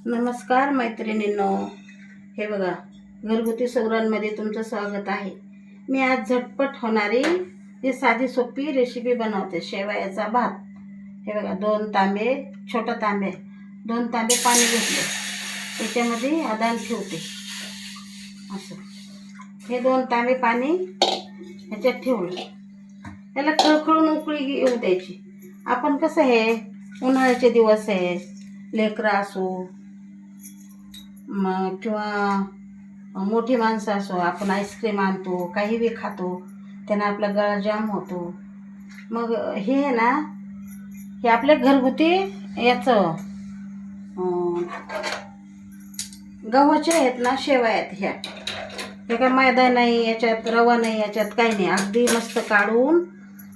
नमस्कार मैत्रिणींनो, हे बघा घरगुती सवरांमध्ये तुमचं स्वागत आहे. मी आज झटपट होणारी ही साधी सोपी रेसिपी बनवते, शेवयाचा भात. हे बघा 2 तांबे, छोटा तांबे 2 तांबे पाणी घेतले, त्याच्यामध्ये आदान ठेवते. असं हे 2 तांबे पाणी ह्याच्यात ठेवलं, त्याला खळखळून उकळी येऊ द्यायची. आपण कसं आहे, उन्हाळ्याचे दिवस आहे, लेकरं असो मग किंवा मोठी माणसं असो, आपण आईस्क्रीम आणतो, काही बी खातो, त्यानं आपला गळा जाम होतो. मग हे आहे ना, हे आपल्या घरगुती याचं गव्हाचे आहेत ना शेवया आहेत. हे काय मैदा नाही याच्यात, रवा नाही याच्यात, काही नाही, अगदी मस्त काढून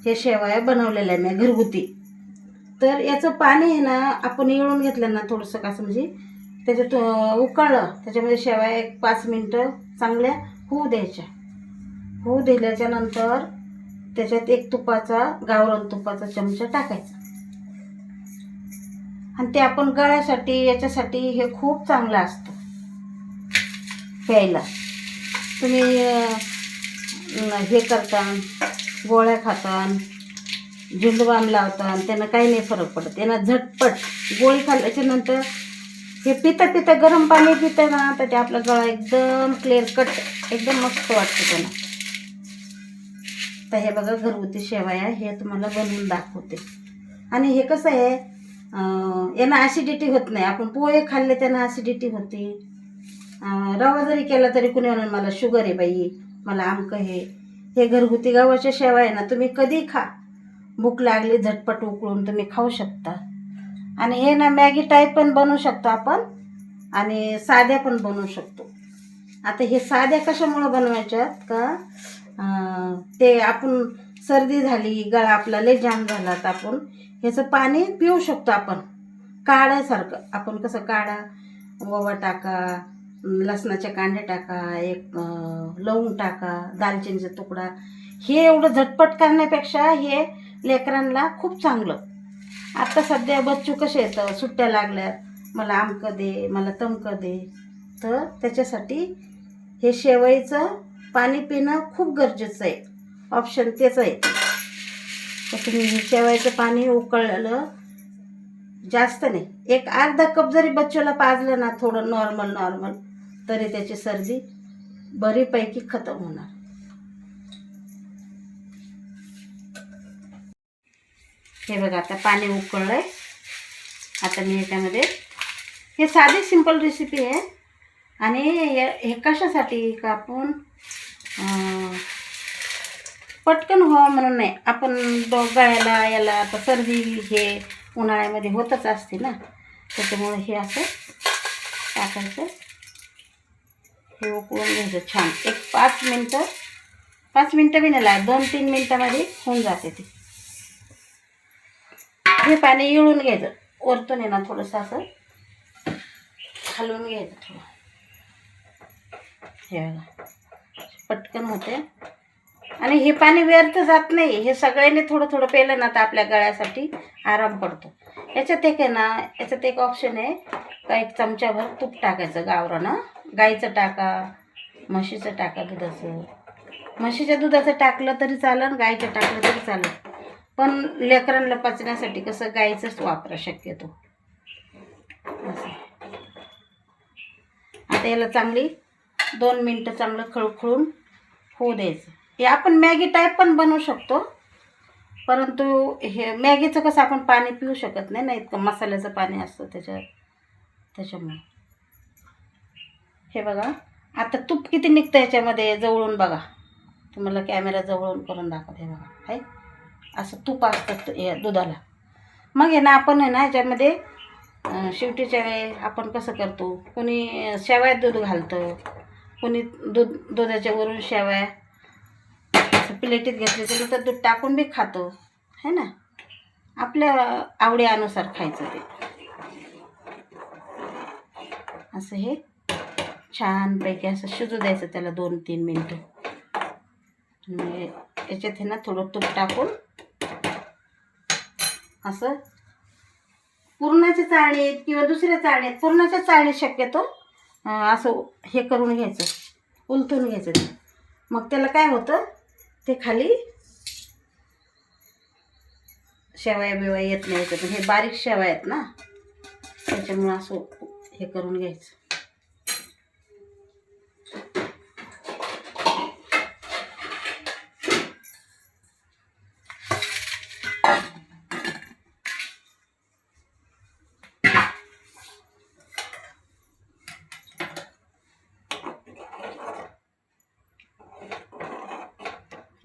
हे शेवया बनवलेलं आहे मी घरगुती. तर याचं पाणी आहे ना, आपण येळून घेतलं ना थोडंसं, कसं म्हणजे त्याच्यात उकळलं, त्याच्यामध्ये शेवया 1-5 मिनटं चांगल्या होऊ द्यायच्या. होऊ दिल्याच्या नंतर त्याच्यात गावरान तुपाचा चमचा टाकायचा. आणि ते आपण गळ्यासाठी याच्यासाठी हे खूप चांगलं असतं प्यायला. तुम्ही हे करता, गोळ्या खाता, झेंडूबाम लावता, त्यानं काही नाही फरक पडत. त्यानं झटपट गोळी खाल्ल्याच्या नंतर हे पिता गरम पाणी पितं ना, तर ते आपला गळा एकदम क्लिअर कट, एकदम मस्त वाटतं त्यानं. तर हे बघा घरगुती शेवया हे तुम्हाला बनवून दाखवते. आणि हे कसं आहे, यानं ॲसिडिटी होत नाही. आपण पोहे खाल्ले त्यानं ॲसिडिटी होते. रवा जरी केला तरी कुणी म्हणून मला शुगर आहे बाई, मला आमकं हे घरगुती गव्हाच्या शेवया आहे ना, तुम्ही कधी खा, भूक लागली झटपट उकळून तुम्ही खाऊ शकता. आणि हे ना मॅगी टाईप पण बनवू शकतो आपण, आणि साध्या पण बनवू शकतो. आता हे साध्या कशामुळं बनवायच्यात का, ते आपण सर्दी झाली, गळा आपला लय जाम झाला, तर आपण ह्याचं पाणी पिऊ शकतो. आपण काढ्यासारखं, आपण कसं काढा, ओवा टाका, लसणाचे कांडे टाका, एक लवंग टाका, दालचिनीचा तुकडा. हे एवढं झटपट करण्यापेक्षा हे लेकरांना खूप चांगलं. आता सध्या बच्चू कसे येतं, सुट्ट्या लागल्यात, मला आमकं दे, मला तमकं दे, तर त्याच्यासाठी हे शेवईचं पाणी पिणं खूप गरजेचं आहे. ऑप्शन तेच आहे. तर तुम्ही हे शेवयाचं पाणी उकळलेलं, जास्त नाही, एक अर्धा कप जरी बच्चूला पाजलं ना, थोडं नॉर्मल, तरी त्याची सर्दी बरीपैकी खतम होणार. हे बघा आता पाणी उकळलंय. आता मी याच्यामध्ये, हे साधी सिंपल रेसिपी आहे. आणि हे कशासाठी का, आपण पटकन व्हावं म्हणून नाही, आपण गळ्याला याला आता सर्दी हे उन्हाळ्यामध्ये होतच असते ना, त्याच्यामुळे हे असं टाकायचं, हे उकळून घ्यायचं छान. एक 5 मिनटं बी नाही लागत, 2-3 मिनटामध्ये होऊन जाते ते. हे पाणी येळून घ्यायचं, वरतून आहे ना थोडंसं असं हलवून घ्यायचं थोडं. हे बघा पटकन होते. आणि हे पाणी व्यर्थ जात नाही. हे सगळ्यांनी थोडं प्यायलं ना, तर आपल्या गळ्यासाठी आराम पडतो. याच्यात एक आहे ना, याच्यात एक ऑप्शन आहे का, 1 चमचाभर तूप टाकायचं, गावरान गाईचं टाका, म्हशीचं टाका, दुधाचं. म्हशीच्या दुधाचं टाकलं तरी चालेल, गाईचं टाकलं तरी चालेल, पण लेकरांना पचण्यासाठी कसं गाईचंच वापरा शक्यतो. असं आता याला चांगली 2 मिनटं चांगलं खळखळून होऊ द्यायचं. हे आपण मॅगी टाईप पण बनवू शकतो, परंतु हे मॅगीचं कसं आपण पाणी पिऊ शकत नाही ना, इतकं मसाल्याचं पाणी असतं त्याच्यामुळे. हे बघा आता तूप किती निघतं याच्यामध्ये, जवळून बघा, तुम्हाला कॅमेरा जवळून करून दाखवते. हे बघा, आहे असं तूप असतं या दुधाला. मग आहे ना, आपण आहे ना याच्यामध्ये शेवटीच्या वेळी आपण कसं करतो, कोणी शेवयात दूध घालतं, कोणी दुधाच्या वरून शेवया प्लेटीत घेतली तरी तर दूध टाकून बी खातो, है ना. आपल्या आवडीनुसार खायचं ते. असं हे छानपैकी असं शिजू द्यायचं त्याला 2-3 मिनटं. याच्यात हे ना थोडं तूप टाकून असं पुरणाच्या चाळणीत किंवा दुसऱ्या चाळणीत, पुरणाच्या चाळणीत शक्यतो असं हे करून घ्यायचं, उलटून घ्यायचं ते. मग त्याला काय होतं, ते खाली शेवया बिवया येत नाही. पण हे बारीक शेवया आहेत ना, त्याच्यामुळं असं हे करून घ्यायचं.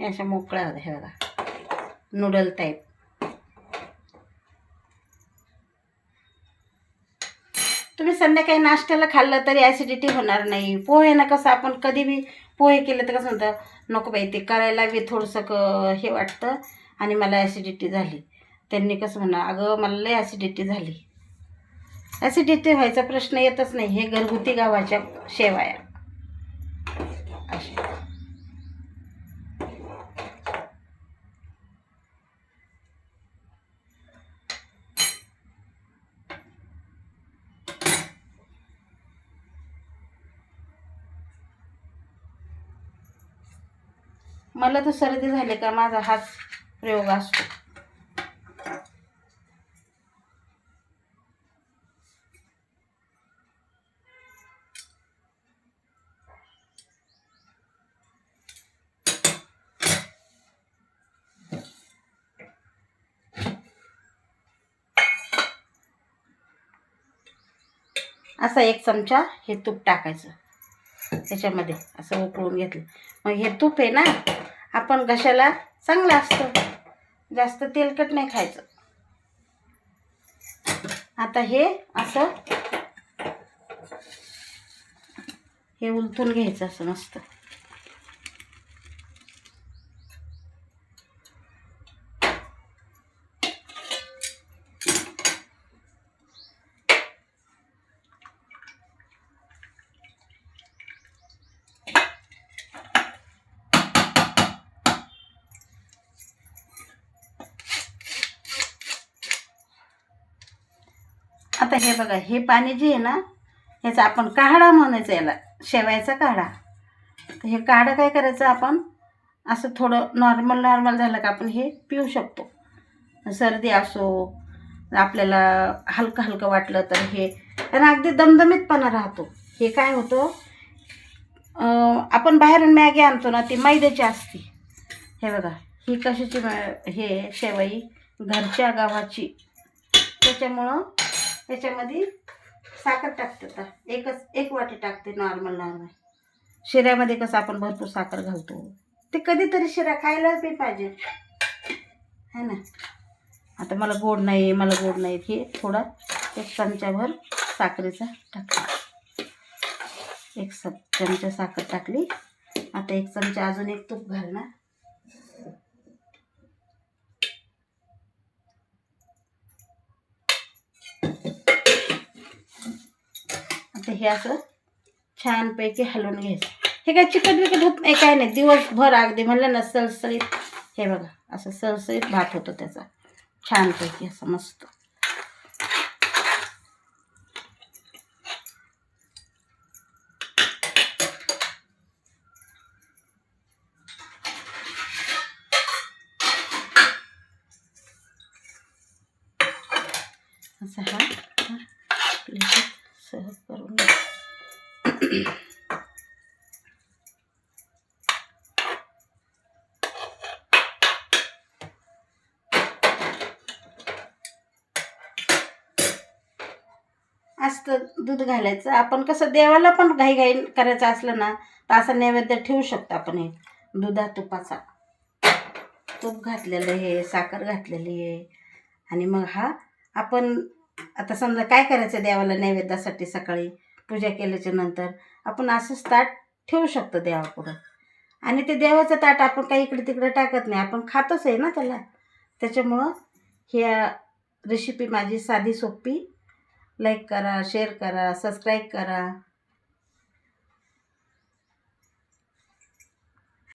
अशा मोकळ्या होत्या, हे बघा, नूडल टाईप. तुम्ही संध्याकाळी नाश्त्याला खाल्लं तरी ॲसिडिटी होणार नाही. पोहेनं कसं आपण कधी बी पोहे केले तर कसं म्हणतं, नको बाई ते करायला बी थोडंसं हे वाटतं आणि मला ॲसिडिटी झाली. त्यांनी कसं म्हणणार, अगं मला लय ॲसिडिटी झाली. ॲसिडिटी व्हायचा प्रश्न येतच नाही. हे घरगुती गव्हाच्या शेवया अशा. मला तर सर्दी झाली का माझा हाच प्रयोग असतो. असा 1 चमचा हे तूप टाकायचं त्याच्यामध्ये, असं उकळून घेतलं. मग हे तूप आहे ना, आपण घशाला चांगलं असतं, जास्त तेलकट नाही खायचं. आता हे असं हे उलटून घ्यायचं असं मस्त. आता हे बघा, हे पाणी जे आहे ना, ह्याचा आपण काढा म्हणायचं, याला शेवयाचा काढा. तर हे काढा काय करायचं, आपण असं थोडं नॉर्मल झालं का आपण हे पिऊ शकतो. सर्दी असो, आपल्याला हलकं वाटलं तर हे, आणि अगदी दमदमीतपणा राहतो. हे काय होतं, आपण बाहेरून मॅगी आणतो ना, ती मैद्याची असते. हे बघा, ही कशाची हे शेवई घरच्या गव्हाची, त्याच्यामुळं त्याच्यामध्ये साखर टाकते. तर एक वाटी टाकते नॉर्मल. शिऱ्यामध्ये कसं आपण भरपूर साखर घालतो, ते कधीतरी शिरा खायलाच बी पाहिजे, है ना. आता मला गोड नाही हे थोडा 1 चमचाभर साखरेचा टाकला. 1 चमचा साखर टाकली. आता 1 चमचा अजून 1 तूप घालणार. आता हे असं छानपैकी हलवून घ्यायचं. हे काय चिकट विकट होत नाही, काय नाही. दिवसभर अगदी म्हणलं ना सळसळीत, हे बघा असं सळसळीत भात होतो त्याचा, छानपैकी असं मस्त. असं हा सहज करून असतं दूध घालायचं. आपण कसं देवाला पण घाई करायचं असलं ना, तर असं नैवेद्य ठेवू शकतो आपण. हे तुपाचा तूप घातलेलं आहे, साखर घातलेली आहे. आणि मग हा आपण आता समजा काय करायचं देवाला नैवेद्यासाठी, सकाळी पूजा केल्याच्या नंतर आपण असंच ताट ठेवू शकतो देवापुढं. आणि ते देवाचं ताट आपण काही इकडे तिकडे टाकत नाही, आपण खातच आहे ना त्याला. त्याच्यामुळं ही रेसिपी माझी साधी सोपी. लाईक करा, शेअर करा, सबस्क्राईब करा.